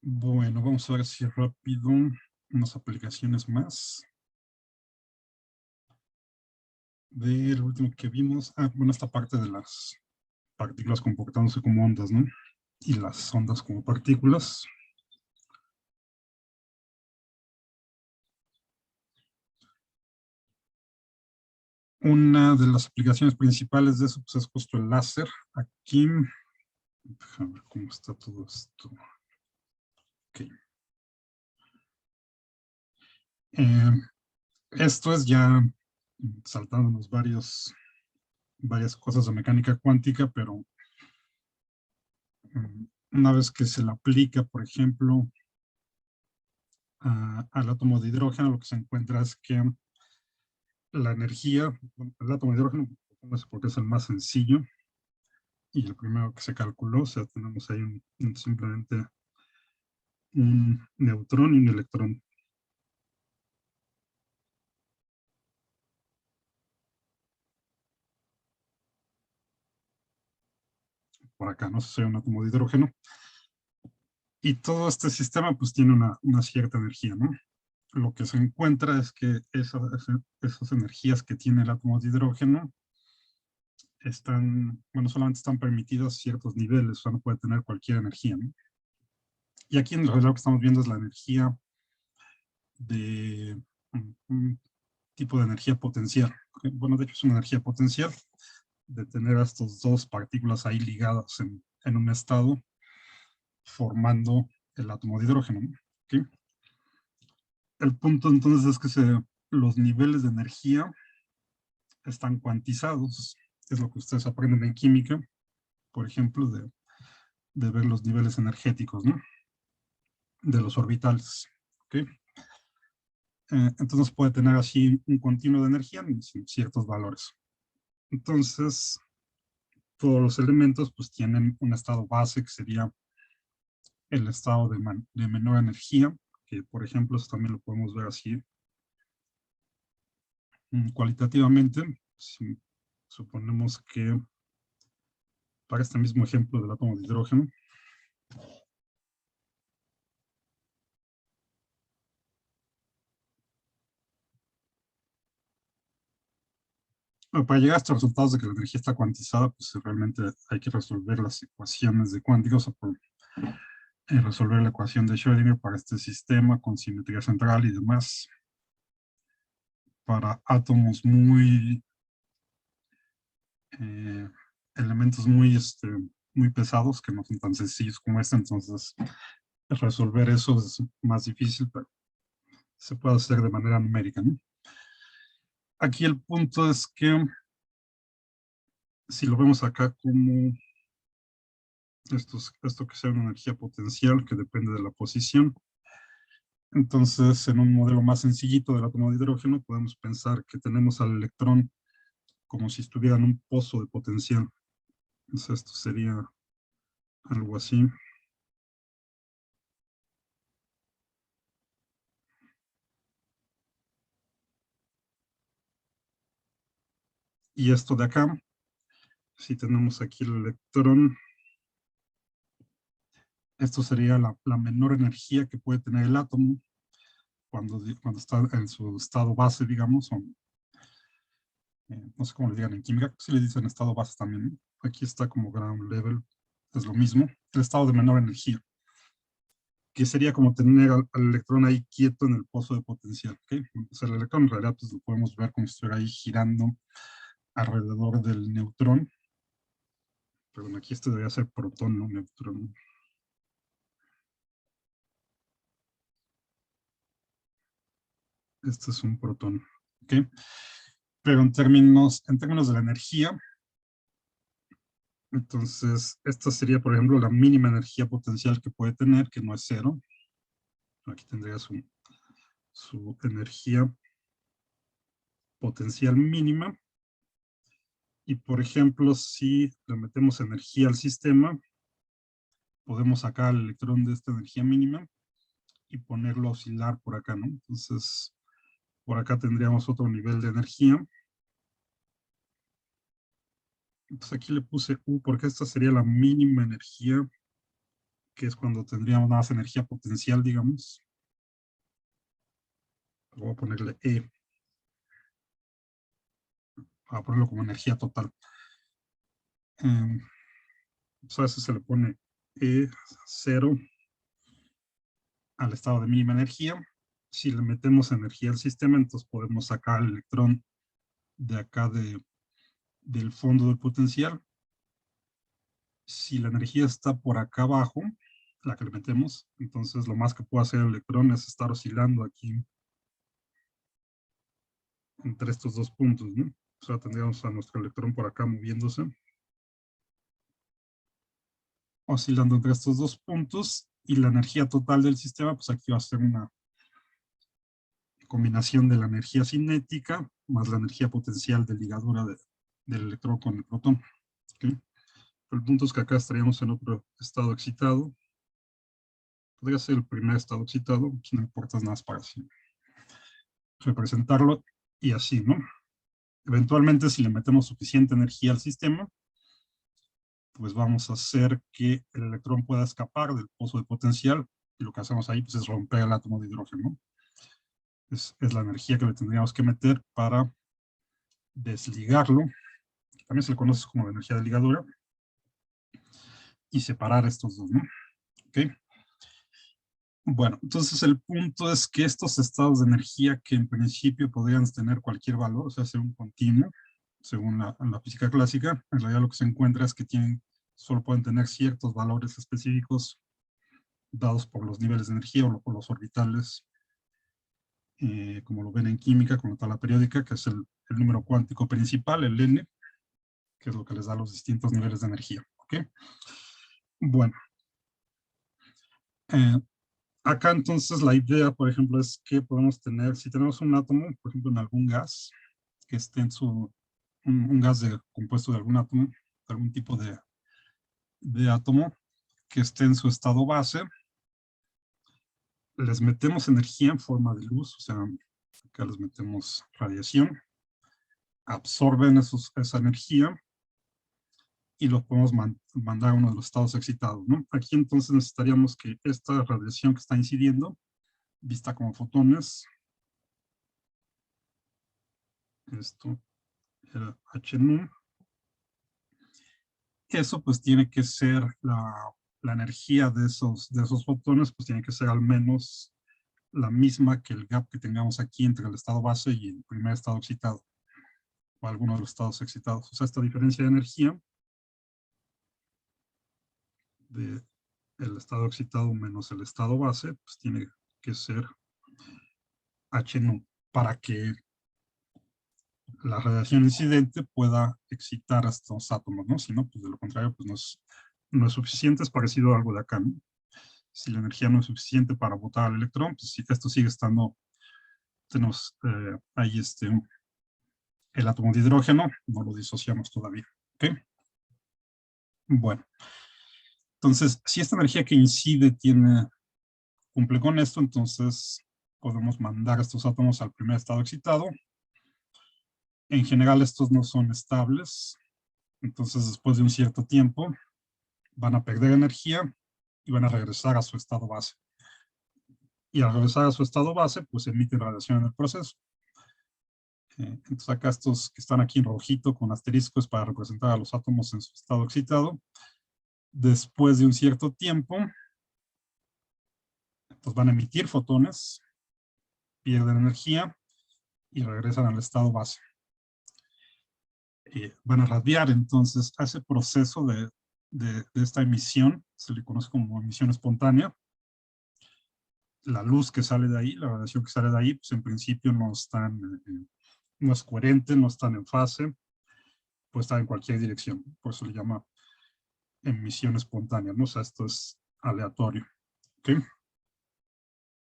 Bueno, vamos a ver si rápido unas aplicaciones más del último que vimos. Bueno, esta parte de las partículas comportándose como ondas, ¿no? Y las ondas como partículas. Una de las aplicaciones principales de eso pues, es justo el láser. Aquí, déjame ver cómo está todo esto. Ok. Eh, Esto es ya saltándonos varias cosas de mecánica cuántica, pero una vez que se le aplica, por ejemplo, al átomo de hidrógeno, lo que se encuentra es que la energía, el átomo de hidrógeno, no sé por qué es el más sencillo y el primero que se calculó, o sea, tenemos ahí simplemente un neutrón y un electrón. Por acá, no sé si hay un átomo de hidrógeno. Y todo este sistema pues tiene una cierta energía, ¿no? Lo que se encuentra es que esas energías que tiene el átomo de hidrógeno bueno, solamente están permitidas ciertos niveles, o sea, no puede tener cualquier energía, ¿no? Y aquí en realidad lo que estamos viendo es la energía de un tipo de energía potencial. Bueno, de hecho es una energía potencial de tener a estas dos partículas ahí ligadas en un estado formando el átomo de hidrógeno, ¿no? ¿Okay? El punto entonces es que los niveles de energía están cuantizados, es lo que ustedes aprenden en química, por ejemplo, de ver los niveles energéticos, ¿no? De los orbitales. ¿Okay? Entonces puede tener así un continuo de energía en ciertos valores. Entonces, todos los elementos pues tienen un estado base que sería el estado de menor energía, que por ejemplo eso también lo podemos ver así cualitativamente. Si suponemos que para este mismo ejemplo del átomo de hidrógeno, para llegar a estos resultados de que la energía está cuantizada, pues realmente hay que resolver las ecuaciones de cuánticos, o por resolver la ecuación de Schrödinger para este sistema con simetría central y demás, para átomos eh, elementos muy pesados que no son tan sencillos como este, entonces resolver eso es más difícil, pero se puede hacer de manera numérica, ¿no? Aquí el punto es que si lo vemos acá como esto que sea una energía potencial que depende de la posición, entonces en un modelo más sencillito del átomo de hidrógeno podemos pensar que tenemos al electrón como si estuviera en un pozo de potencial. Entonces esto sería algo así. Y esto de acá, si tenemos aquí el electrón, esto sería la menor energía que puede tener el átomo cuando está en su estado base, digamos, o, no sé cómo le digan en química, si le dicen estado base también, ¿no? Aquí está como ground level, es lo mismo, el estado de menor energía, que sería como tener al electrón ahí quieto en el pozo de potencial, ¿okay? O sea, el electrón en realidad pues, lo podemos ver como si estuviera ahí girando alrededor del neutrón, pero bueno, aquí esto debería ser protón, no neutrón. Este es un protón, ¿ok? Pero en términos de la energía, entonces esta sería, por ejemplo, la mínima energía potencial que puede tener, que no es cero. Aquí tendría su energía potencial mínima. Y, por ejemplo, si le metemos energía al sistema, podemos sacar el electrón de esta energía mínima y ponerlo a oscilar por acá, ¿no? Entonces, por acá tendríamos otro nivel de energía. Entonces aquí le puse U porque esta sería la mínima energía que es cuando tendríamos más energía potencial, digamos. Voy a ponerle E. Voy a ponerlo como energía total. Pues a veces se le pone E0 al estado de mínima energía. Si le metemos energía al sistema, entonces podemos sacar el electrón de acá del fondo del potencial. Si la energía está por acá abajo, la que le metemos, entonces lo más que puede hacer el electrón es estar oscilando aquí entre estos dos puntos, ¿no? O sea, tendríamos a nuestro electrón por acá moviéndose, oscilando entre estos dos puntos, y la energía total del sistema, pues aquí va a ser una combinación de la energía cinética más la energía potencial de ligadura del electrón con el protón. ¿Okay? El punto es que acá estaríamos en otro estado excitado. Podría ser el primer estado excitado, aquí no importa nada más para así representarlo, y así, ¿no? Eventualmente, si le metemos suficiente energía al sistema, pues vamos a hacer que el electrón pueda escapar del pozo de potencial, y lo que hacemos ahí pues, es romper el átomo de hidrógeno. Es la energía que le tendríamos que meter para desligarlo, también se le conoce como la energía de ligadura, y separar estos dos, ¿no? ¿Ok? Bueno, entonces el punto es que estos estados de energía que en principio podrían tener cualquier valor, o sea, ser un continuo, según la física clásica, en realidad lo que se encuentra es que solo pueden tener ciertos valores específicos dados por los niveles de energía o por los orbitales, como lo ven en química con la tabla periódica, que es el número cuántico principal, el n, que es lo que les da los distintos niveles de energía. ¿Ok? Bueno, acá entonces la idea, por ejemplo, es que podemos tener, si tenemos un átomo, por ejemplo, en algún gas, que esté en un gas compuesto de algún átomo, de algún tipo de átomo, que esté en su estado base, les metemos energía en forma de luz, o sea, acá les metemos radiación, absorben esa energía y los podemos mandar a uno de los estados excitados, ¿no? Aquí entonces necesitaríamos que esta radiación que está incidiendo, vista como fotones, esto era H nu, eso pues tiene que ser la energía de esos fotones, pues tiene que ser al menos la misma que el gap que tengamos aquí entre el estado base y el primer estado excitado, o alguno de los estados excitados. O sea, esta diferencia de energía del estado excitado menos el estado base, pues tiene que ser H nu, para que la radiación incidente pueda excitar a estos átomos, ¿no? Si no, pues de lo contrario, pues no es suficiente, es parecido a algo de acá, ¿no? Si la energía no es suficiente para botar al electrón, pues si esto sigue estando, tenemos ahí el átomo de hidrógeno, no lo disociamos todavía, ¿ok? Bueno, entonces, si esta energía que incide cumple con esto, entonces podemos mandar estos átomos al primer estado excitado. En general, estos no son estables, entonces después de un cierto tiempo van a perder energía y van a regresar a su estado base. Y al regresar a su estado base, pues emiten radiación en el proceso. Entonces acá estos que están aquí en rojito con asteriscos para representar a los átomos en su estado excitado, después de un cierto tiempo, pues van a emitir fotones, pierden energía y regresan al estado base. Van a radiar entonces a ese proceso de esta emisión, se le conoce como emisión espontánea. La luz que sale de ahí, la radiación que sale de ahí, pues en principio no es coherente, no están en fase, puede estar en cualquier dirección, por eso le llama emisión espontánea, ¿no? O sea, esto es aleatorio, ¿ok?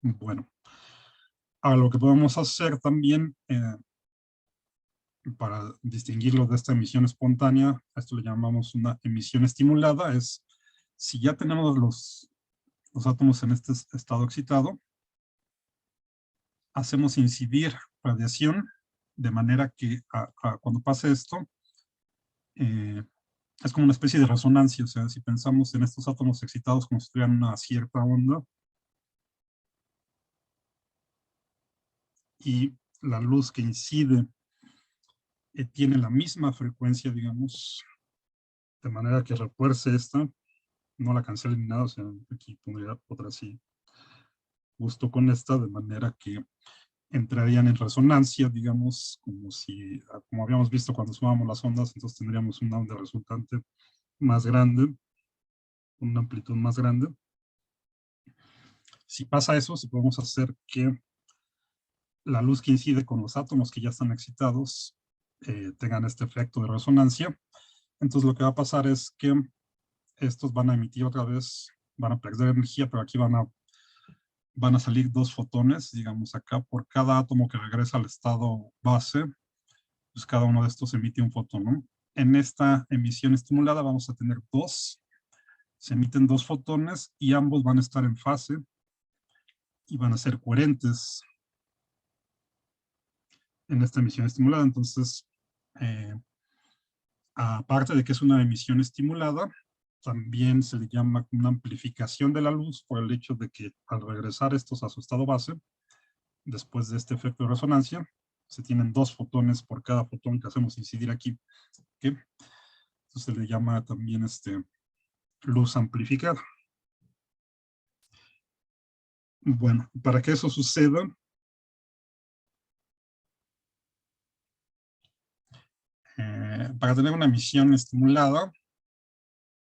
Bueno, ahora lo que podemos hacer también para distinguirlo de esta emisión espontánea, a esto le llamamos una emisión estimulada, es si ya tenemos los átomos en este estado excitado, hacemos incidir radiación de manera que cuando pase esto, es como una especie de resonancia, o sea, si pensamos en estos átomos excitados como si tuvieran una cierta onda, y la luz que incide tiene la misma frecuencia, digamos, de manera que refuerce esta, no la cancele ni nada, o sea, aquí pondría otra así, justo con esta, de manera que entrarían en resonancia, digamos, como si, como habíamos visto cuando sumamos las ondas, entonces tendríamos una onda resultante más grande, una amplitud más grande. Si pasa eso, si podemos hacer que la luz que incide con los átomos que ya están excitados tengan este efecto de resonancia, entonces lo que va a pasar es que estos van a emitir otra vez, van a perder energía, pero aquí van a salir dos fotones, digamos acá, por cada átomo que regresa al estado base, pues cada uno de estos emite un fotón, ¿no? En esta emisión estimulada vamos a tener dos, se emiten dos fotones y ambos van a estar en fase y van a ser coherentes en esta emisión estimulada. Entonces, eh, aparte de que es una emisión estimulada, también se le llama una amplificación de la luz por el hecho de que al regresar estos a su estado base, después de este efecto de resonancia, se tienen dos fotones por cada fotón que hacemos incidir aquí. ¿Okay? Entonces se le llama también luz amplificada. Bueno, para que eso suceda, para tener una emisión estimulada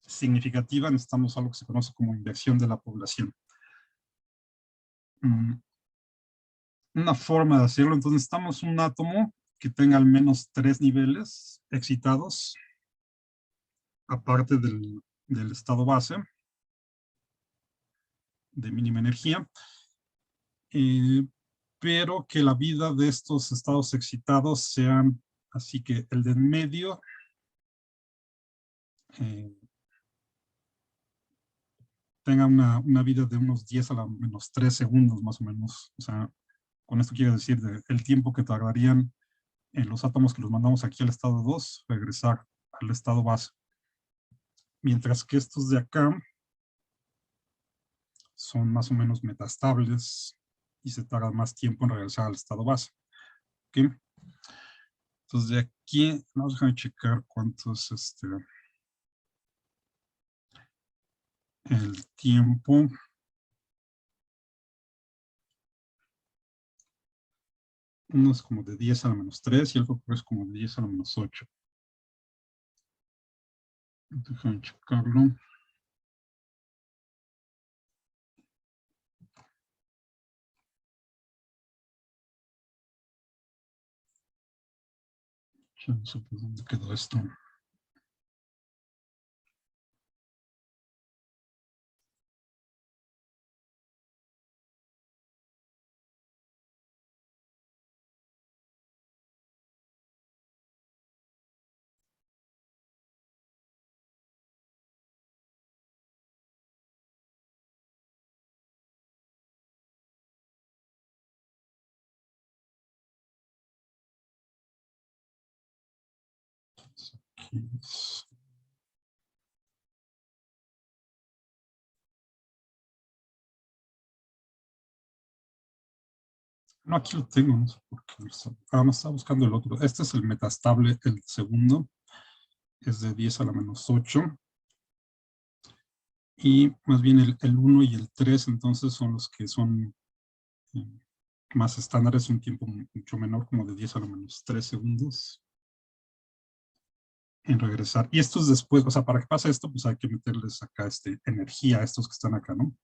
significativa, necesitamos algo que se conoce como inversión de la población. Una forma de hacerlo, entonces necesitamos un átomo que tenga al menos 3 niveles excitados, aparte del estado base, de mínima energía, pero que la vida de estos estados excitados sean, así que el de en medio eh, tenga una vida de unos 10 a la menos 3 segundos más o menos. O sea, con esto quiero decir el tiempo que tardarían en los átomos que los mandamos aquí al estado 2 regresar al estado base. Mientras que estos de acá son más o menos metastables y se tarda más tiempo en regresar al estado base. ¿Okay? Entonces de aquí, vamos a checar cuántos el tiempo. Uno es como de 10 a la menos 3 y el otro es como de 10 a la menos 8. Déjame checarlo. Ya no sé por dónde quedó esto. Aquí es. No, aquí lo tengo, no sé por qué. Me estaba buscando el otro. Este es el metastable, el segundo. Es de 10 a la menos 8. Y más bien el 1 y el 3 entonces son los que son eh, más estándares, un tiempo mucho menor, como de 10 a la menos 3 segundos en regresar. Y estos después, o sea, para que pase esto, pues hay que meterles acá energía a estos que están acá, ¿no?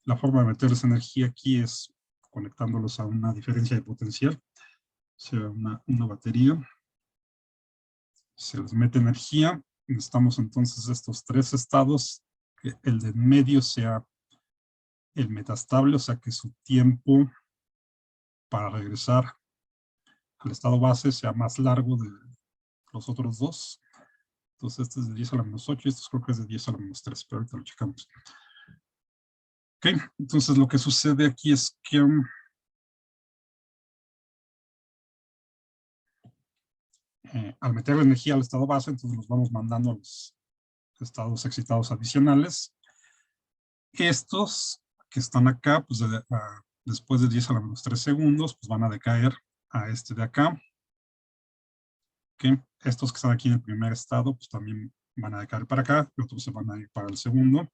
La forma de meterles energía aquí es conectándolos a una diferencia de potencial, o sea, una batería. Se les mete energía. Necesitamos entonces estos tres estados, que el de en medio sea el metastable, o sea que su tiempo para regresar al estado base sea más largo de los otros dos. Entonces este es de 10 a la menos 8 y estos creo que es de 10 a la menos 3, pero ahorita lo checamos. Ok, entonces lo que sucede aquí es que al meter la energía al estado base, entonces los vamos mandando a los estados excitados adicionales. Estos que están acá, pues después de 10 a la menos 3 segundos, pues van a decaer a este de acá. ¿Okay? Estos que están aquí en el primer estado, pues también van a decaer para acá, y otros se van a ir para el segundo.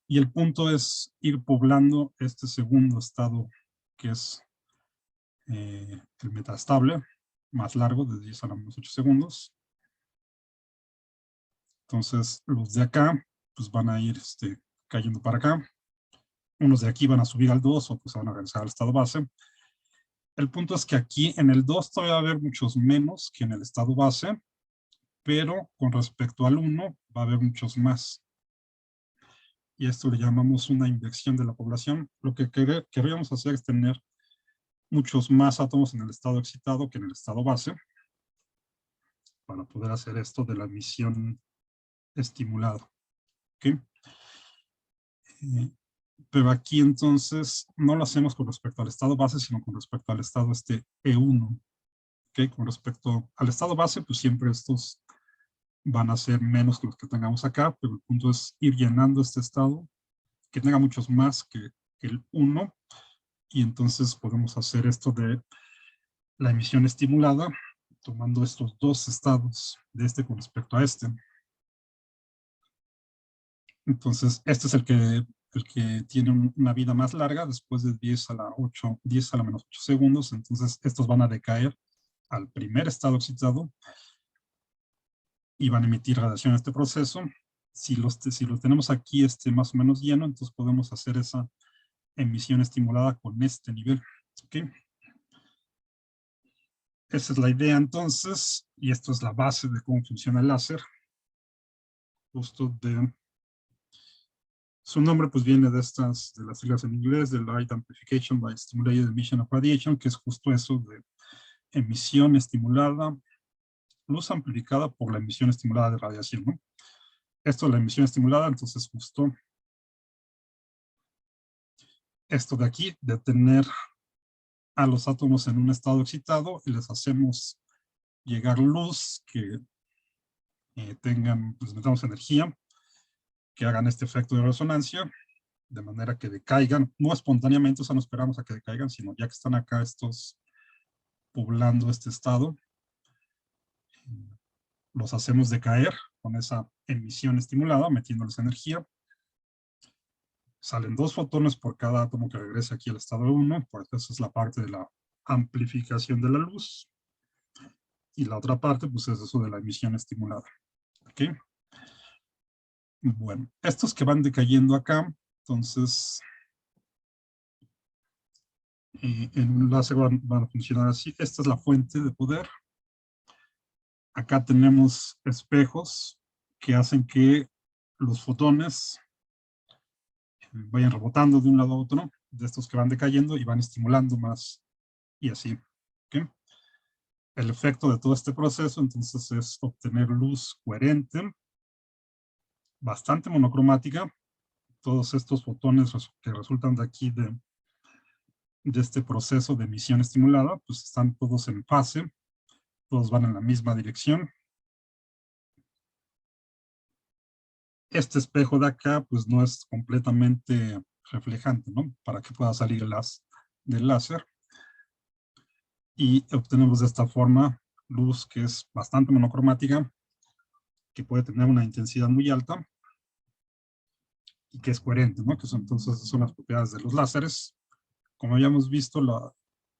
Y el punto es ir poblando este segundo estado, que es el metastable, más largo, de 10 a la menos 8 segundos. Entonces, los de acá, pues van a ir cayendo para acá. Unos de aquí van a subir al 2, otros van a regresar al estado base. El punto es que aquí en el 2 todavía va a haber muchos menos que en el estado base, pero con respecto al 1 va a haber muchos más. Y esto le llamamos una inversión de la población. Lo que queríamos hacer es tener muchos más átomos en el estado excitado que en el estado base, para poder hacer esto de la emisión estimulada. ¿Okay? Pero aquí entonces no lo hacemos con respecto al estado base, sino con respecto al estado E1. ¿Okay? Con respecto al estado base, pues siempre estos van a ser menos que los que tengamos acá, pero el punto es ir llenando este estado, que tenga muchos más que el 1, y entonces podemos hacer esto de la emisión estimulada, tomando estos dos estados de este con respecto a este. Entonces, este es el que tiene una vida más larga, después de 10 a la menos 8 segundos, entonces estos van a decaer al primer estado excitado y van a emitir radiación en este proceso. Si los tenemos aquí más o menos lleno, entonces podemos hacer esa emisión estimulada con este nivel. ¿Okay? Esa es la idea entonces, y esto es la base de cómo funciona el láser. Justo de su nombre pues viene de las siglas en inglés, de Light Amplification by Stimulated Emission of Radiation, que es justo eso de emisión estimulada, luz amplificada por la emisión estimulada de radiación, ¿no? Esto es la emisión estimulada, entonces justo esto de aquí, de tener a los átomos en un estado excitado y les hacemos llegar luz que les metamos energía, que hagan este efecto de resonancia, de manera que decaigan, no espontáneamente, o sea, no esperamos a que decaigan, sino ya que están acá estos poblando este estado, los hacemos decaer con esa emisión estimulada, metiéndoles energía. Salen 2 fotones por cada átomo que regresa aquí al estado 1, por eso es la parte de la amplificación de la luz. Y la otra parte, pues es eso de la emisión estimulada. ¿Ok? Bueno, estos que van decayendo acá, entonces, en un láser van a funcionar así. Esta es la fuente de poder. Acá tenemos espejos que hacen que los fotones vayan rebotando de un lado a otro, de estos que van decayendo y van estimulando más, y así. ¿Okay? El efecto de todo este proceso, entonces, es obtener luz coherente, bastante monocromática. Todos estos fotones que resultan de aquí de este proceso de emisión estimulada, pues están todos en fase, todos van en la misma dirección. Este espejo de acá, pues no es completamente reflejante, ¿no? Para que pueda salir del láser. Y obtenemos de esta forma luz que es bastante monocromática, que puede tener una intensidad muy alta y que es coherente, ¿no? Entonces son las propiedades de los láseres. Como ya hemos visto,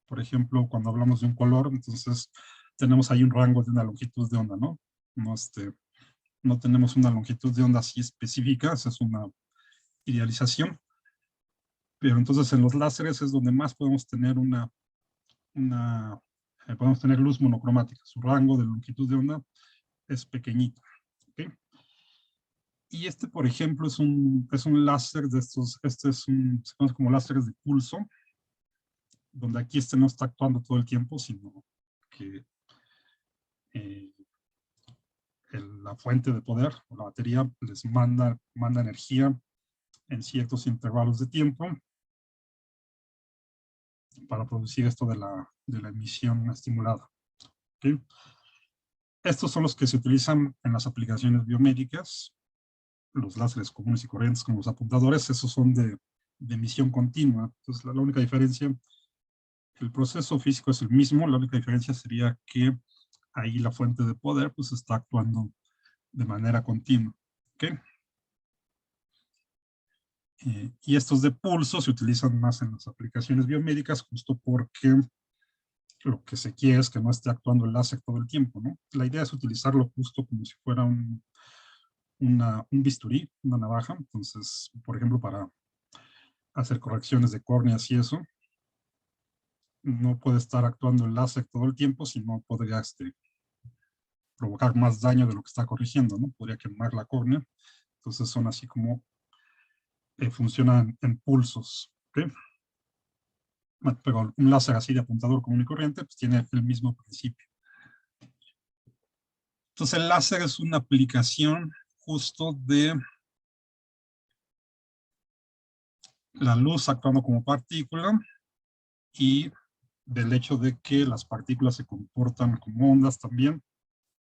por ejemplo, cuando hablamos de un color, entonces tenemos ahí un rango de una longitud de onda, ¿no? No tenemos una longitud de onda así específica, esa es una idealización. Pero entonces en los láseres es donde más podemos tener podemos tener luz monocromática. Su rango de longitud de onda es pequeñito. ¿Okay? Y por ejemplo, es un láser de estos, se conoce como láseres de pulso, donde aquí no está actuando todo el tiempo, sino que eh, la fuente de poder o la batería les manda energía en ciertos intervalos de tiempo para producir esto de la emisión estimulada. ¿Okay? Estos son los que se utilizan en las aplicaciones biomédicas, los láseres comunes y corrientes como los apuntadores, esos son de emisión continua. Entonces, la única diferencia, el proceso físico es el mismo, la única diferencia sería que ahí la fuente de poder pues está actuando de manera continua. ¿Okay? Y estos de pulso se utilizan más en las aplicaciones biomédicas justo porque lo que se quiere es que no esté actuando el láser todo el tiempo, ¿no? La idea es utilizarlo justo como si fuera un bisturí, una navaja. Entonces, por ejemplo, para hacer correcciones de córneas y eso, no puede estar actuando el láser todo el tiempo, sino podría provocar más daño de lo que está corrigiendo, ¿no? Podría quemar la córnea. Entonces son así como funcionan en pulsos, ¿ok? Pero un láser así de apuntador común y corriente pues tiene el mismo principio. Entonces el láser es una aplicación justo de la luz actuando como partícula y del hecho de que las partículas se comportan como ondas también.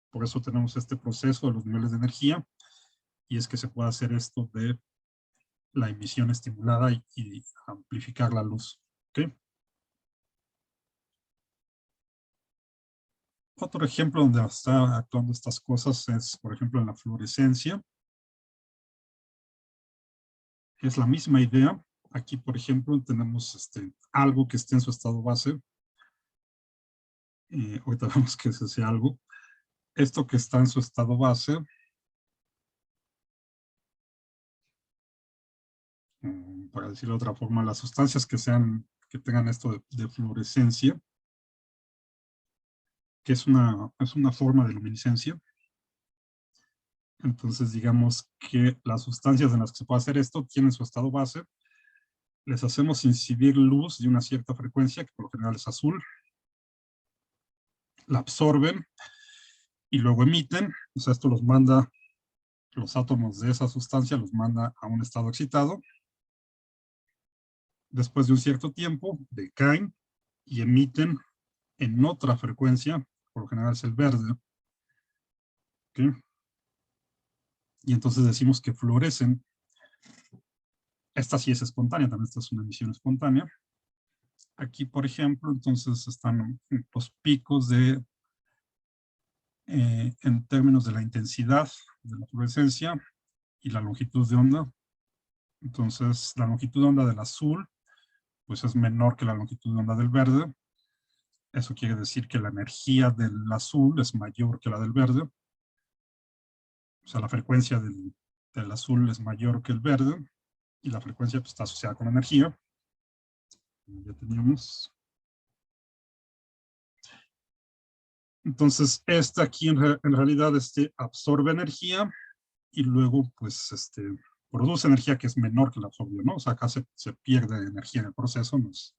Por eso tenemos este proceso de los niveles de energía, y es que se puede hacer esto de la emisión estimulada y amplificar la luz. ¿Okay? Otro ejemplo donde está actuando estas cosas es, por ejemplo, en la fluorescencia. Es la misma idea. Aquí, por ejemplo, tenemos algo que esté en su estado base. Ahorita vemos que es ese algo. Esto que está en su estado base, para decirlo de otra forma, las sustancias que tengan esto de fluorescencia, que es una forma de luminiscencia. Entonces, digamos que las sustancias en las que se puede hacer esto tienen su estado base. Les hacemos incidir luz de una cierta frecuencia, que por lo general es azul. La absorben y luego emiten. O sea, esto los manda, los átomos de esa sustancia los manda a un estado excitado. Después de un cierto tiempo, decaen y emiten en otra frecuencia, por lo general es el verde. ¿Okay? Y entonces decimos que fluorecen. Esta sí es espontánea, también esta es una emisión espontánea. Aquí, por ejemplo, entonces están los picos en términos de la intensidad de la fluorescencia y la longitud de onda. Entonces, la longitud de onda del azul, pues es menor que la longitud de onda del verde. Eso quiere decir que la energía del azul es mayor que la del verde. O sea, la frecuencia del azul es mayor que el verde y la frecuencia pues, está asociada con la energía. Ya teníamos. Entonces, aquí en realidad absorbe energía y luego pues produce energía que es menor que la absorbió, ¿no? O sea, acá se pierde energía en el proceso, no es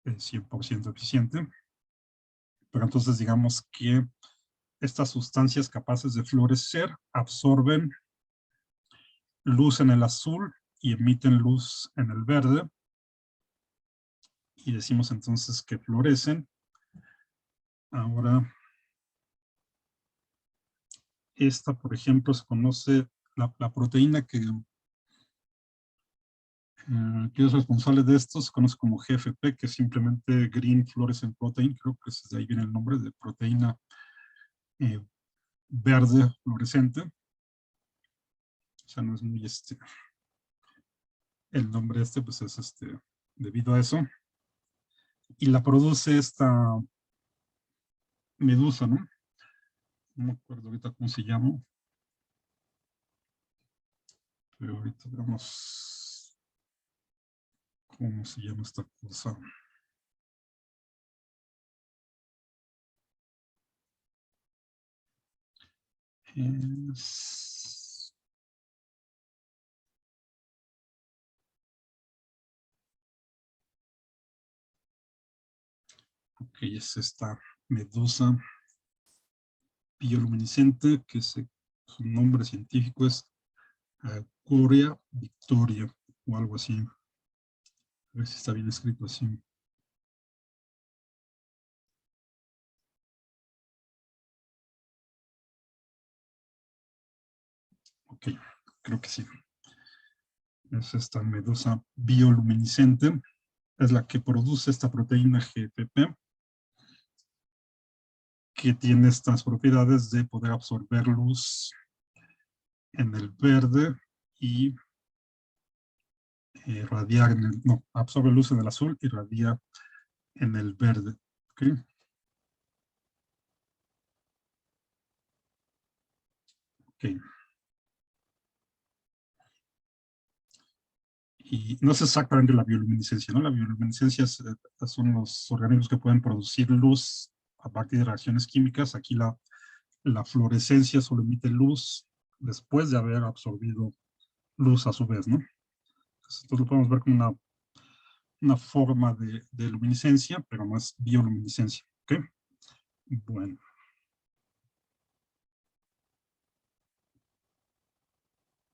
100% eficiente. Pero entonces digamos que estas sustancias capaces de fluorecer absorben luz en el azul y emiten luz en el verde. Y decimos entonces que fluorecen. Ahora, esta, por ejemplo, se conoce la proteína que es responsable de esto, se conoce como GFP, que es simplemente Green Fluorescent Protein. Creo que de ahí viene el nombre de proteína verde fluorescente. O sea, no es muy el nombre pues es debido a eso. Y la produce esta medusa, ¿no? No me acuerdo ahorita cómo se llama. Pero ahorita veamos cómo se llama esta cosa. Ok, es esta medusa bioluminiscente, que su nombre científico es Corea Victoria, o algo así. A ver si está bien escrito así. Ok, creo que sí. Es esta medusa bioluminiscente. Es la que produce esta proteína GFP, que tiene estas propiedades de poder absorber luz en el verde y radiar en el, no, absorbe luz en el azul y radia en el verde. ¿Okay? Okay. Y no es exactamente la bioluminiscencia, ¿no? La bioluminiscencia son los organismos que pueden producir luz a partir de reacciones químicas. Aquí la fluorescencia solo emite luz después de haber absorbido luz a su vez, ¿no? Entonces, esto lo podemos ver como una forma de luminiscencia, pero no es bioluminiscencia, ¿ok? Bueno.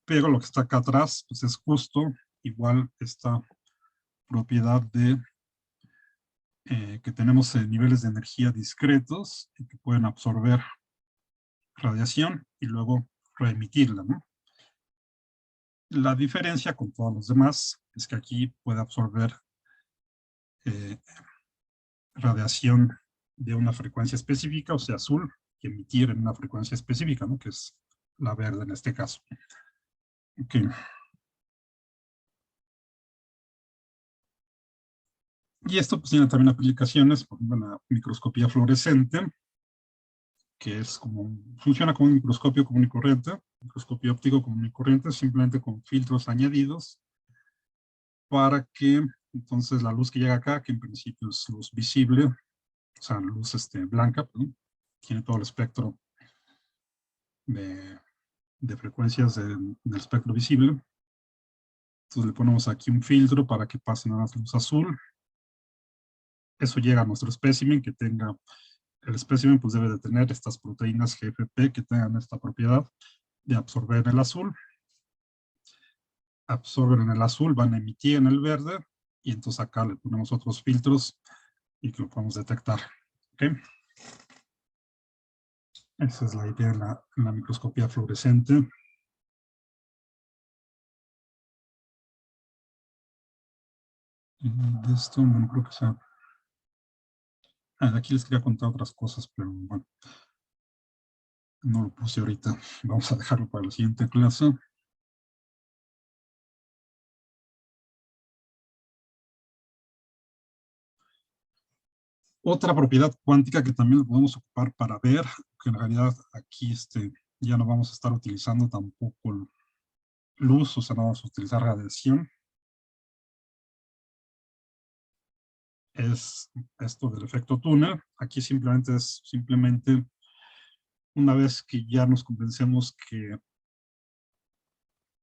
Pero lo que está acá atrás, pues es justo igual esta propiedad de que tenemos niveles de energía discretos y que pueden absorber radiación y luego reemitirla, ¿no? La diferencia con todos los demás es que aquí puede absorber eh, radiación de una frecuencia específica, o sea, azul, y emitir en una frecuencia específica, ¿no? Que es la verde en este caso. Okay. Y esto pues, tiene también aplicaciones, por ejemplo, la microscopía fluorescente, que es como, funciona como un microscopio común y corriente, microscopio óptico común y corriente, simplemente con filtros añadidos, para que entonces la luz que llega acá, que en principio es luz visible, o sea, luz blanca, ¿no? Tiene todo el espectro de, de frecuencias del espectro visible. Entonces le ponemos aquí un filtro para que pase nada más luz azul. Eso llega a nuestro espécimen, que tenga, el espécimen pues debe de tener estas proteínas GFP que tengan esta propiedad de absorber el azul. Absorben en el azul, van a emitir en el verde, y entonces acá le ponemos otros filtros y que lo podemos detectar. ¿Okay? Esa es la idea en la microscopía fluorescente. Y de esto, bueno, creo que sea... de aquí les quería contar otras cosas, pero bueno, no lo puse ahorita. Vamos a dejarlo para la siguiente clase. Otra propiedad cuántica que también lo podemos ocupar para ver, que en realidad aquí ya no vamos a estar utilizando tampoco luz, o sea, no vamos a utilizar radiación, es esto del efecto túnel. Aquí simplemente es una vez que ya nos convencemos que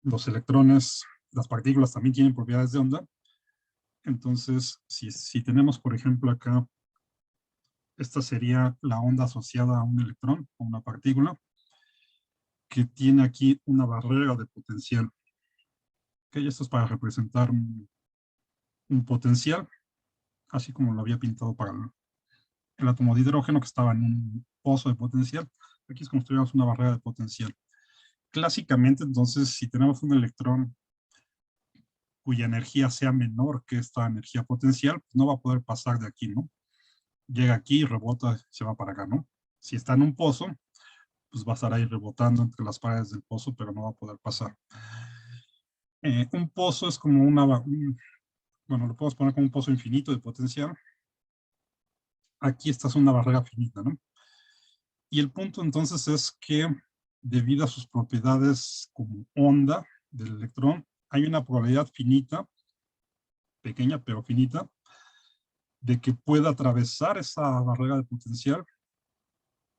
los electrones, las partículas también tienen propiedades de onda, entonces si tenemos, por ejemplo, acá, esta sería la onda asociada a un electrón, o una partícula, que tiene aquí una barrera de potencial. Okay, esto es para representar un potencial, así como lo había pintado para el átomo de hidrógeno, que estaba en un pozo de potencial. Aquí es como si tuviéramos una barrera de potencial. Clásicamente, entonces, si tenemos un electrón cuya energía sea menor que esta energía potencial, pues no va a poder pasar de aquí, ¿no? Llega aquí, rebota, se va para acá, ¿no? Si está en un pozo, pues va a estar ahí rebotando entre las paredes del pozo, pero no va a poder pasar. Un pozo es como bueno, lo podemos poner como un pozo infinito de potencial. Aquí esta es una barrera finita, ¿no? Y el punto entonces es que debido a sus propiedades como onda del electrón, hay una probabilidad finita, pequeña pero finita, de que pueda atravesar esa barrera de potencial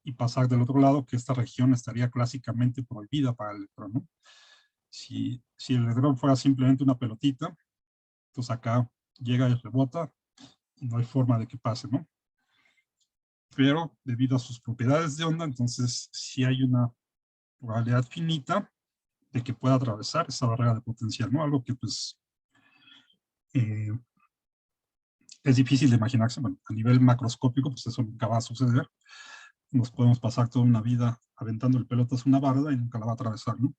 y pasar del otro lado, que esta región estaría clásicamente prohibida para el electrón, ¿no? Si el electrón fuera simplemente una pelotita, pues acá llega y rebota, y no hay forma de que pase, ¿no? Pero debido a sus propiedades de onda, entonces sí hay una probabilidad finita de que pueda atravesar esa barrera de potencial, ¿no? Algo que pues eh, es difícil de imaginarse, bueno, a nivel macroscópico, pues eso nunca va a suceder. Nos podemos pasar toda una vida aventando el pelotas a una barda y nunca la va a atravesar, ¿no?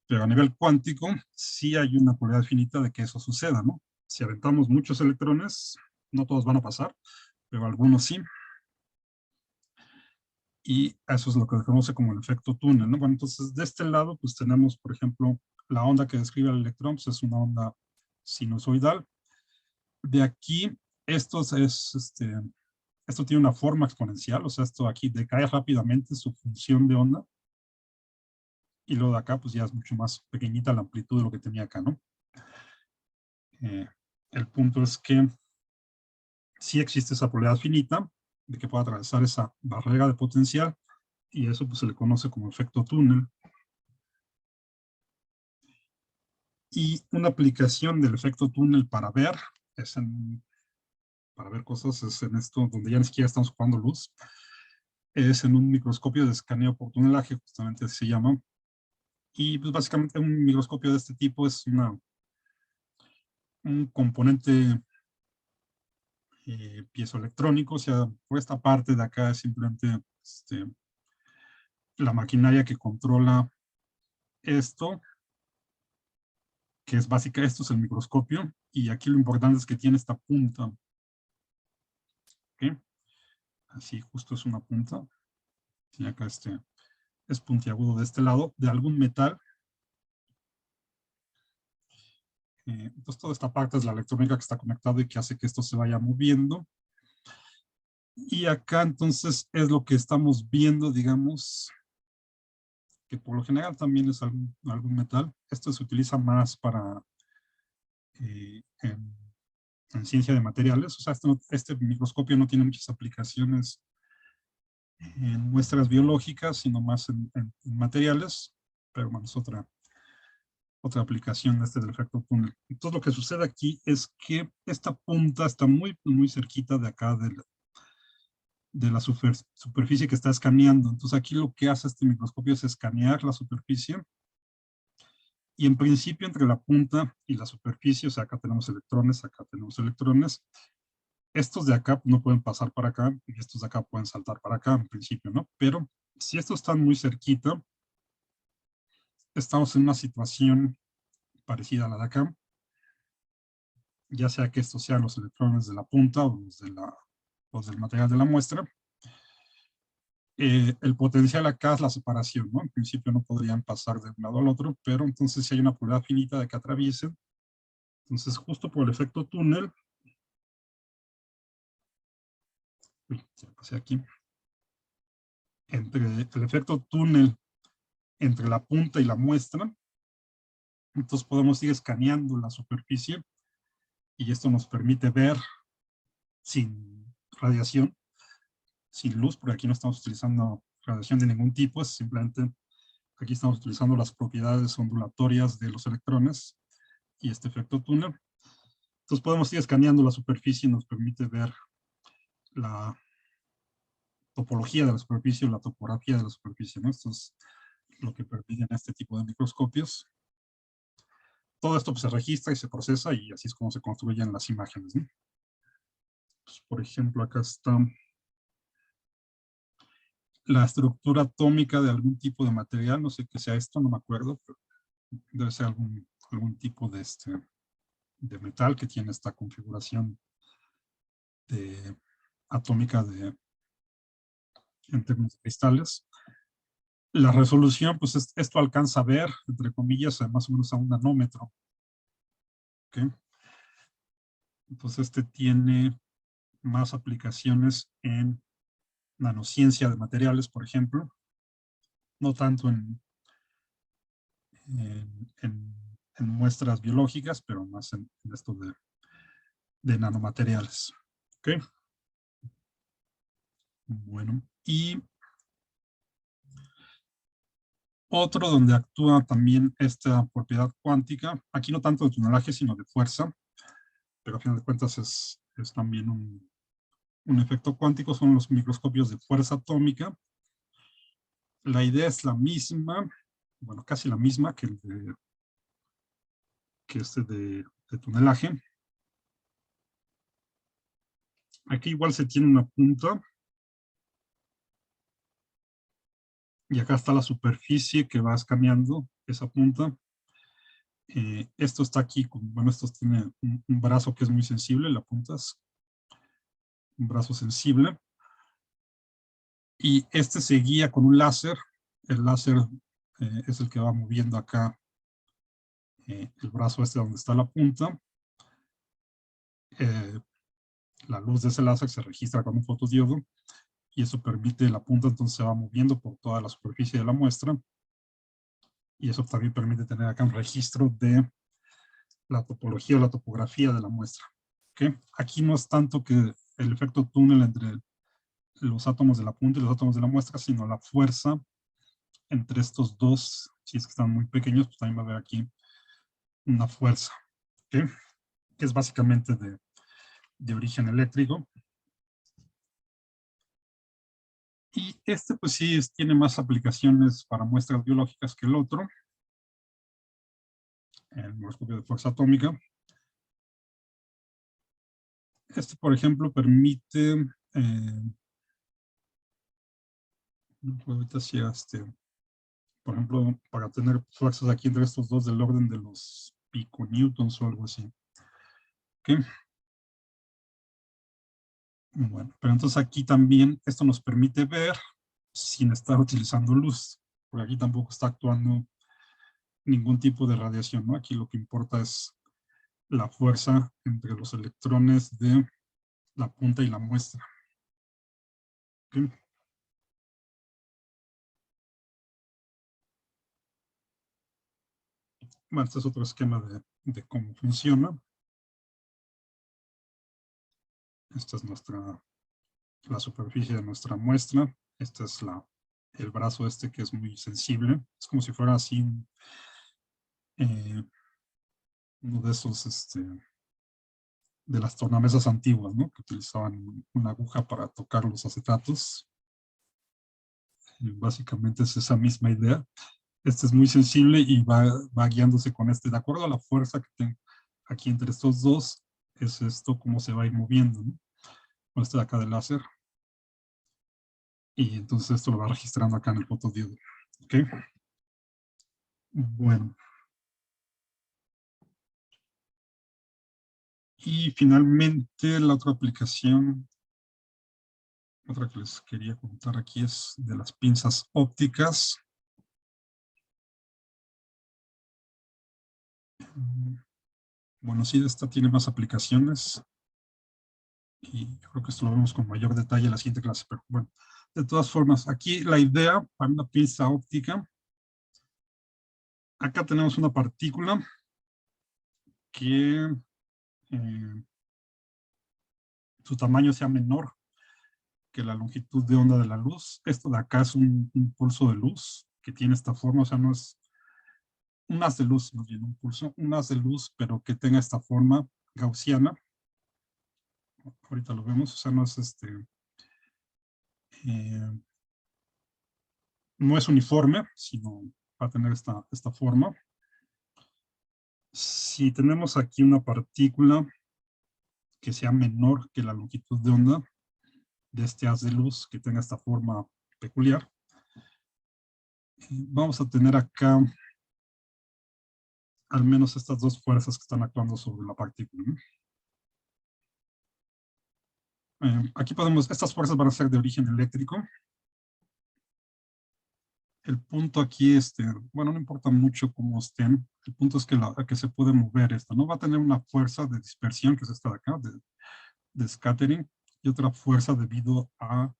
Pero a nivel cuántico, sí hay una probabilidad finita de que eso suceda, ¿no? Si aventamos muchos electrones, no todos van a pasar, pero algunos sí. Y eso es lo que se conoce como el efecto túnel, ¿no? Bueno, entonces, de este lado, pues tenemos, por ejemplo, la onda que describe el electrón, pues es una onda sinusoidal. De aquí, esto tiene una forma exponencial, o sea, esto aquí decae rápidamente su función de onda. Y luego de acá, pues ya es mucho más pequeñita la amplitud de lo que tenía acá, ¿no? El punto es que sí existe esa probabilidad finita de que pueda atravesar esa barrera de potencial, y eso pues se le conoce como efecto túnel. Y una aplicación del efecto túnel para ver, para ver cosas, es en esto donde ya ni siquiera estamos ocupando luz, es en un microscopio de escaneo por tunelaje, justamente así se llama. Y pues básicamente un microscopio de este tipo es un componente piezoelectrónico, o sea, por esta parte de acá es simplemente la maquinaria que controla esto, que es básica, esto es el microscopio, y aquí lo importante es que tiene esta punta, ¿ok? Así justo es una punta, y acá es puntiagudo de este lado, de algún metal. Entonces toda esta parte es la electrónica que está conectada y que hace que esto se vaya moviendo. Y acá entonces es lo que estamos viendo, digamos, que por lo general también es algún metal. Esto se utiliza más para en ciencia de materiales. O sea, este microscopio no tiene muchas aplicaciones en muestras biológicas, sino más en materiales, pero bueno, es otra aplicación de del efecto túnel. Entonces lo que sucede aquí es que esta punta está muy, muy cerquita de acá de la superficie que está escaneando. Entonces aquí lo que hace este microscopio es escanear la superficie, y en principio entre la punta y la superficie, o sea, acá tenemos electrones, estos de acá no pueden pasar para acá, y estos de acá pueden saltar para acá en principio, ¿no? Pero si estos están muy cerquita, estamos en una situación parecida a la de acá, ya sea que estos sean los electrones de la punta o los del material de la muestra. El potencial acá es la separación, ¿no? En principio no podrían pasar de un lado al otro, pero entonces si hay una probabilidad finita de que atraviesen, entonces justo por el efecto túnel, ya pasé aquí, entre el efecto túnel entre la punta y la muestra, entonces podemos ir escaneando la superficie, y esto nos permite ver sin radiación, sin luz, porque aquí no estamos utilizando radiación de ningún tipo, es simplemente aquí estamos utilizando las propiedades ondulatorias de los electrones y este efecto túnel. Entonces podemos ir escaneando la superficie y nos permite ver la topología de la superficie o la topografía de la superficie, ¿no? Esto es lo que permiten este tipo de microscopios. Todo esto pues, se registra y se procesa, y así es como se construyen las imágenes, ¿no? Pues, por ejemplo, acá está la estructura atómica de algún tipo de material, no sé qué sea esto, no me acuerdo, pero debe ser algún tipo de metal que tiene esta configuración atómica en términos de cristales. La resolución, pues esto alcanza a ver, entre comillas, más o menos a un nanómetro. ¿Okay? Entonces tiene más aplicaciones en nanociencia de materiales, por ejemplo, no tanto en muestras biológicas, pero más en esto de nanomateriales. ¿Ok? Bueno, y otro donde actúa también esta propiedad cuántica, aquí no tanto de tunelaje, sino de fuerza, pero a final de cuentas es también un efecto cuántico, son los microscopios de fuerza atómica. La idea es la misma, bueno, casi la misma que de tunelaje. Aquí igual se tiene una punta, y acá está la superficie que va escaneando esa punta. Esto está aquí, bueno, esto tiene un brazo que es muy sensible, la punta es un brazo sensible. Y este se guía con un láser. El láser es el que va moviendo acá el brazo este donde está la punta. La luz de ese láser se registra con un fotodiodo y eso permite la punta, entonces se va moviendo por toda la superficie de la muestra. Y eso también permite tener acá un registro de la topología o la topografía de la muestra. ¿Okay? Aquí no es tanto que el efecto túnel entre los átomos de la punta y los átomos de la muestra, sino la fuerza entre estos dos, si es que están muy pequeños, pues también va a haber aquí una fuerza, ¿okay? Que es básicamente de origen eléctrico. Y este pues sí tiene más aplicaciones para muestras biológicas que el otro, el microscopio de fuerza atómica. Este, por ejemplo, permite, ahorita sí, por ejemplo, para tener fuerzas aquí entre estos dos del orden de los piconewtons o algo así. ¿Okay? Bueno, pero entonces aquí también esto nos permite ver sin estar utilizando luz, porque aquí tampoco está actuando ningún tipo de radiación, ¿no? Aquí lo que importa es la fuerza entre los electrones de la punta y la muestra. ¿Okay? Bueno, este es otro esquema de cómo funciona. Esta es la superficie de nuestra muestra. Este es el brazo este que es muy sensible. Es como si fuera así uno de esos de las tornamesas antiguas, ¿no? Que utilizaban una aguja para tocar los acetatos. Básicamente es esa misma idea. Este es muy sensible y va guiándose con este. De acuerdo a la fuerza que tengo aquí entre estos dos, es esto cómo se va a ir moviendo, ¿no? Con este de acá del láser. Y entonces esto lo va registrando acá en el fotodiodo. ¿Ok? Bueno. Y finalmente la otra aplicación, otra que les quería contar aquí es de las pinzas ópticas. Bueno, sí, esta tiene más aplicaciones y yo creo que esto lo vemos con mayor detalle en la siguiente clase, pero bueno, de todas formas, aquí la idea para una pinza óptica, acá tenemos una partícula que su tamaño sea menor que la longitud de onda de la luz. Esto de acá es un pulso de luz que tiene esta forma, o sea, no es un haz de luz, más bien un pulso, un haz de luz, pero que tenga esta forma gaussiana. Ahorita lo vemos, o sea, no es eh, no es uniforme, sino va a tener esta forma. Si tenemos aquí una partícula que sea menor que la longitud de onda de este haz de luz, que tenga esta forma peculiar, vamos a tener acá al menos estas dos fuerzas que están actuando sobre la partícula, ¿no? Aquí podemos, estas fuerzas van a ser de origen eléctrico. El punto aquí, bueno, no importa mucho cómo estén, el punto es que se puede mover esta, ¿no? Va a tener una fuerza de dispersión, que es esta de acá, de scattering, y otra fuerza debido a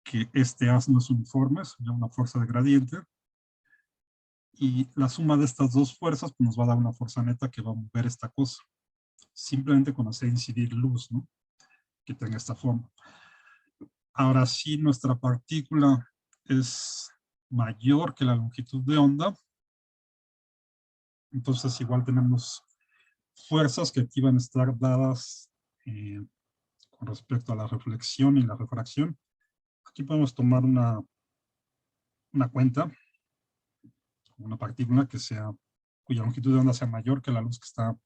que este haz no es uniforme, es una fuerza de gradiente, y la suma de estas dos fuerzas pues, nos va a dar una fuerza neta que va a mover esta cosa, simplemente con hacer incidir luz, ¿no? Que tenga esta forma. Ahora, si nuestra partícula es mayor que la longitud de onda, entonces igual tenemos fuerzas que aquí van a estar dadas con respecto a la reflexión y la refracción. Aquí podemos tomar una cuenta, una partícula cuya longitud de onda sea mayor que la luz que está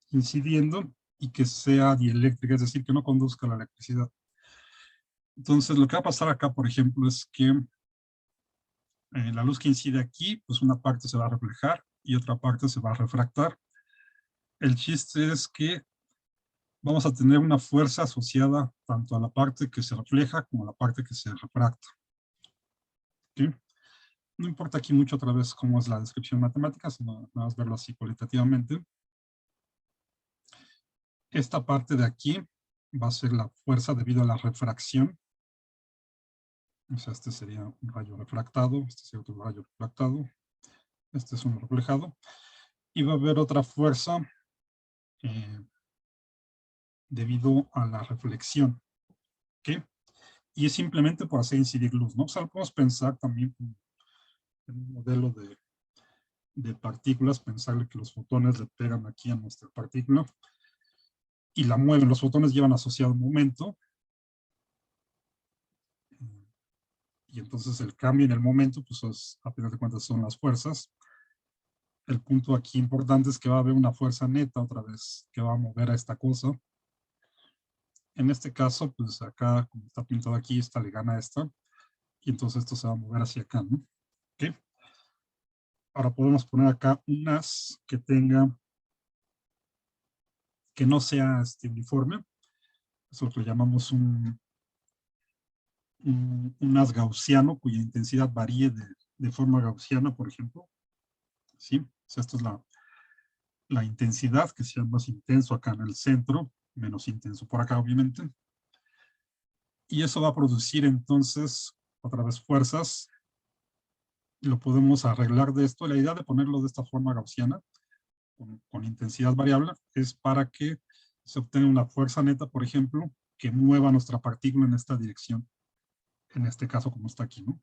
incidiendo y que sea dieléctrica, es decir, que no conduzca la electricidad. Entonces, lo que va a pasar acá, por ejemplo, es que La luz que incide aquí, pues una parte se va a reflejar y otra parte se va a refractar. El chiste es que vamos a tener una fuerza asociada tanto a la parte que se refleja como a la parte que se refracta. ¿Sí? No importa aquí mucho otra vez cómo es la descripción matemática, sino nada más verlo así cualitativamente. Esta parte de aquí va a ser la fuerza debido a la refracción. O sea, este sería un rayo refractado, este sería otro rayo refractado, este es un reflejado. Y va a haber otra fuerza debido a la reflexión. ¿Ok? Y es simplemente por hacer incidir luz, ¿no? O sea, lo podemos pensar también en un modelo de partículas, pensarle que los fotones le pegan aquí a nuestra partícula y la mueven. Los fotones llevan asociado un momento y entonces el cambio en el momento, pues es, a final de cuentas son las fuerzas. El punto aquí importante es que va a haber una fuerza neta otra vez que va a mover a esta cosa. En este caso, pues acá, como está pintado aquí, esta le gana a esta y entonces esto se va a mover hacia acá, ¿no? ¿Ok? Ahora podemos poner acá unas que tenga, que no sea uniforme. Eso es lo que le llamamos un haz gaussiano, cuya intensidad varíe de forma gaussiana, por ejemplo. ¿Sí? O sea, esto es la intensidad, que sea más intenso acá en el centro, menos intenso por acá, obviamente. Y eso va a producir entonces, otra vez, fuerzas. Y lo podemos arreglar de esto. La idea de ponerlo de esta forma gaussiana, con intensidad variable, es para que se obtenga una fuerza neta, por ejemplo, que mueva nuestra partícula en esta dirección. En este caso, como está aquí, ¿no?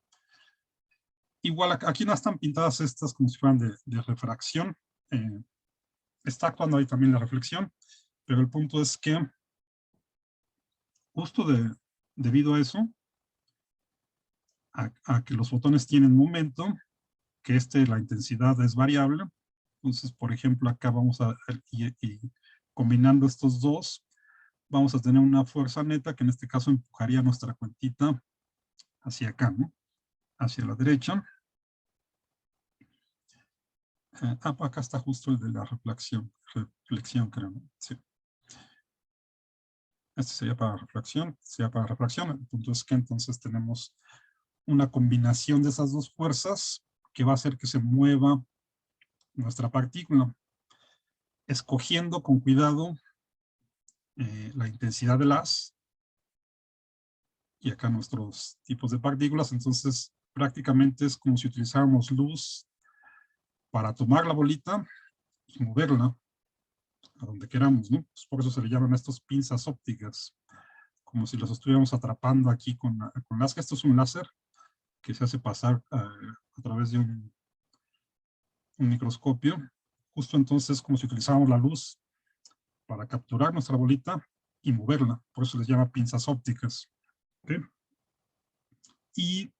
Igual aquí no están pintadas estas como si fueran de refracción. Está actuando ahí también la reflexión, pero el punto es que justo debido a eso, a que los fotones tienen momento, que la intensidad es variable. Entonces, por ejemplo, acá vamos a, y combinando estos dos, vamos a tener una fuerza neta que en este caso empujaría nuestra cuentita hacia acá, ¿no? Hacia la derecha. Acá está justo el de la reflexión, creo, ¿no? Sí. Este sería para refracción, sería para refracción. El punto es que entonces tenemos una combinación de esas dos fuerzas que va a hacer que se mueva nuestra partícula, escogiendo con cuidado la intensidad del haz y acá nuestros tipos de partículas. Entonces prácticamente es como si utilizáramos luz para tomar la bolita y moverla a donde queramos, ¿no? Pues por eso se le llaman estos pinzas ópticas, como si los estuviéramos atrapando aquí con láser. Esto es un láser que se hace pasar a través de un microscopio. Justo entonces como si utilizáramos la luz para capturar nuestra bolita y moverla. Por eso les llama pinzas ópticas. ¿Okay? Y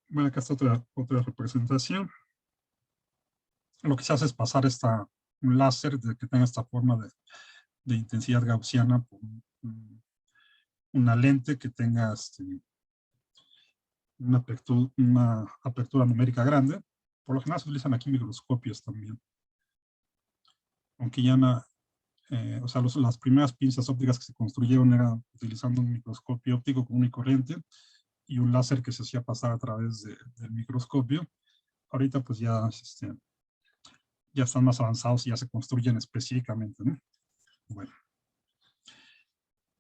bueno, acá está otra representación. Lo que se hace es pasar un láser que tenga esta forma de intensidad gaussiana por una lente que tenga una apertura numérica grande. Por lo general se utilizan aquí microscopios también. Aunque ya o sea, las primeras pinzas ópticas que se construyeron eran utilizando un microscopio óptico común y corriente y un láser que se hacía pasar a través del microscopio. Ahorita pues ya están más avanzados y ya se construyen específicamente, ¿no? Bueno.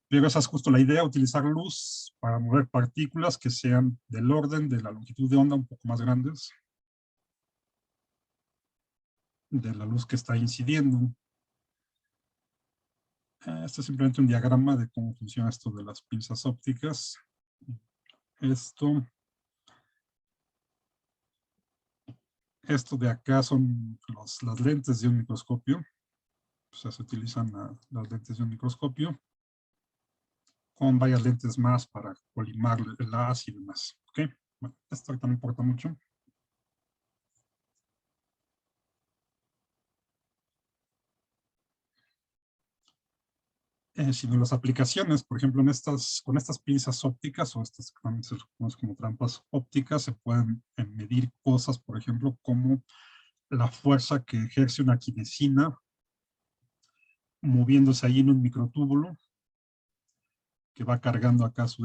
Pero esa es justo la idea, utilizar luz para mover partículas que sean del orden de la longitud de onda un poco más grandes de la luz que está incidiendo. Este es simplemente un diagrama de cómo funciona esto de las pinzas ópticas. Esto de acá son las lentes de un microscopio. O sea, se utilizan las lentes de un microscopio con varias lentes más para colimar el haz y demás. ¿Ok? Bueno, esto ahorita no importa mucho. sino las aplicaciones. Por ejemplo, con estas pinzas ópticas, o estas que también se conocen como trampas ópticas, se pueden medir cosas, por ejemplo, como la fuerza que ejerce una quinesina moviéndose ahí en un microtúbulo que va cargando acaso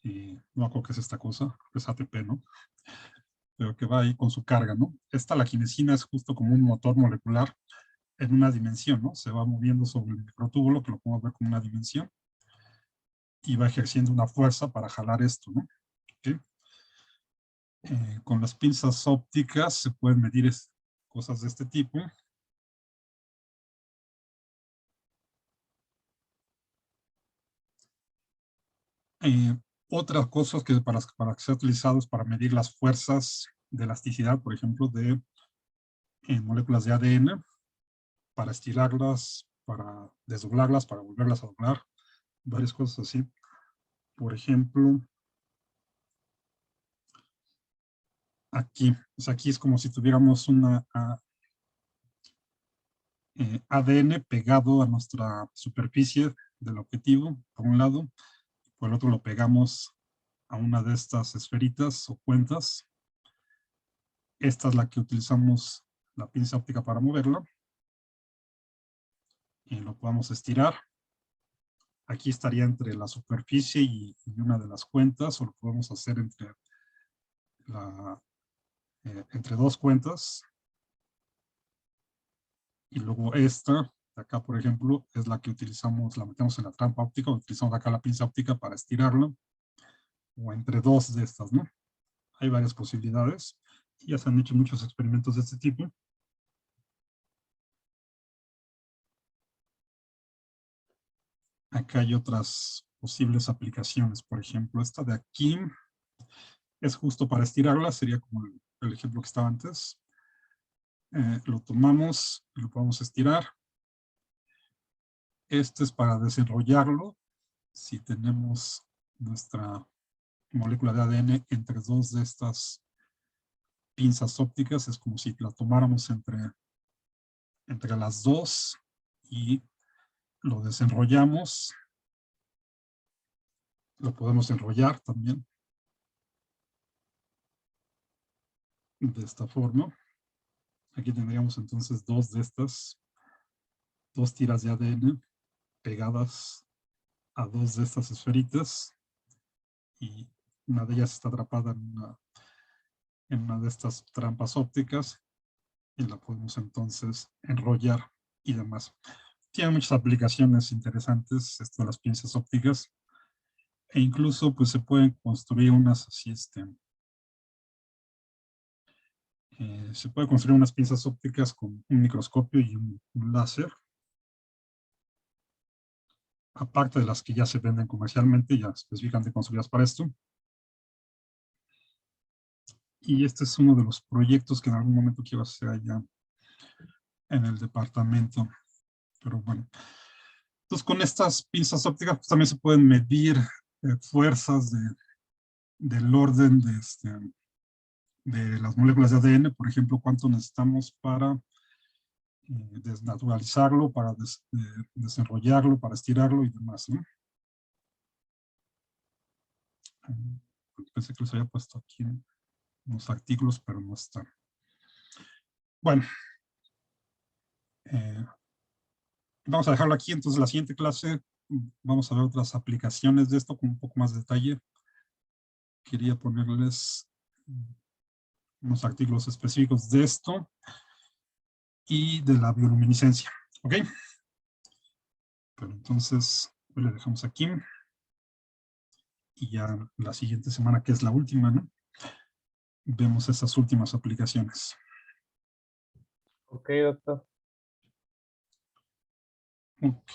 no acuerdo qué es esta cosa, es ATP, ¿no? Pero que va ahí con su carga, ¿no? La quinesina es justo como un motor molecular en una dimensión, ¿no? Se va moviendo sobre el microtúbulo, que lo podemos ver como una dimensión, y va ejerciendo una fuerza para jalar esto, ¿no? ¿Okay? Con las pinzas ópticas se pueden medir cosas de este tipo. Otras cosas que para que sea utilizado es para medir las fuerzas de elasticidad, por ejemplo, de moléculas de ADN, para estirarlas, para desdoblarlas, para volverlas a doblar, varias cosas así. Por ejemplo, aquí, aquí es como si tuviéramos una ADN pegado a nuestra superficie del objetivo, por un lado, por el otro lo pegamos a una de estas esferitas o cuentas. Esta es la que utilizamos la pinza óptica para moverla. Y lo podemos estirar. Aquí estaría entre la superficie y una de las cuentas, o lo podemos hacer entre dos cuentas. Y luego esta, de acá por ejemplo, es la que utilizamos, la metemos en la trampa óptica, utilizamos acá la pinza óptica para estirarla, o entre dos de estas, ¿no? Hay varias posibilidades. Ya se han hecho muchos experimentos de este tipo. Acá hay otras posibles aplicaciones. Por ejemplo, esta de aquí es justo para estirarla, sería como el ejemplo que estaba antes. Lo tomamos y lo podemos estirar. Este es para desenrollarlo. Si tenemos nuestra molécula de ADN entre dos de estas pinzas ópticas, es como si la tomáramos entre las dos y lo desenrollamos. Lo podemos enrollar también de esta forma. Aquí tendríamos entonces dos tiras de ADN pegadas a dos de estas esferitas, y una de ellas está atrapada en una de estas trampas ópticas, y la podemos entonces enrollar y demás. Tiene muchas aplicaciones interesantes esto de las pinzas ópticas, e incluso pues se pueden construir unas así, se puede construir unas pinzas ópticas con un microscopio y un láser, aparte de las que ya se venden comercialmente, ya específicamente construidas para esto. Y este es uno de los proyectos que en algún momento quiero hacer allá en el departamento. Pero bueno. Entonces, con estas pinzas ópticas pues, también se pueden medir fuerzas del orden de las moléculas de ADN. Por ejemplo, cuánto necesitamos para desnaturalizarlo, para desenrollarlo, para estirarlo y demás, ¿no? Pensé que los había puesto aquí en los artículos, pero no están. Bueno, vamos a dejarlo aquí. Entonces, la siguiente clase vamos a ver otras aplicaciones de esto con un poco más de detalle. Quería ponerles unos artículos específicos de esto y de la bioluminiscencia. ¿Ok? Pero entonces, hoy le dejamos aquí. Y ya la siguiente semana, que es la última, ¿no? Vemos esas últimas aplicaciones. Ok, doctor. Ok.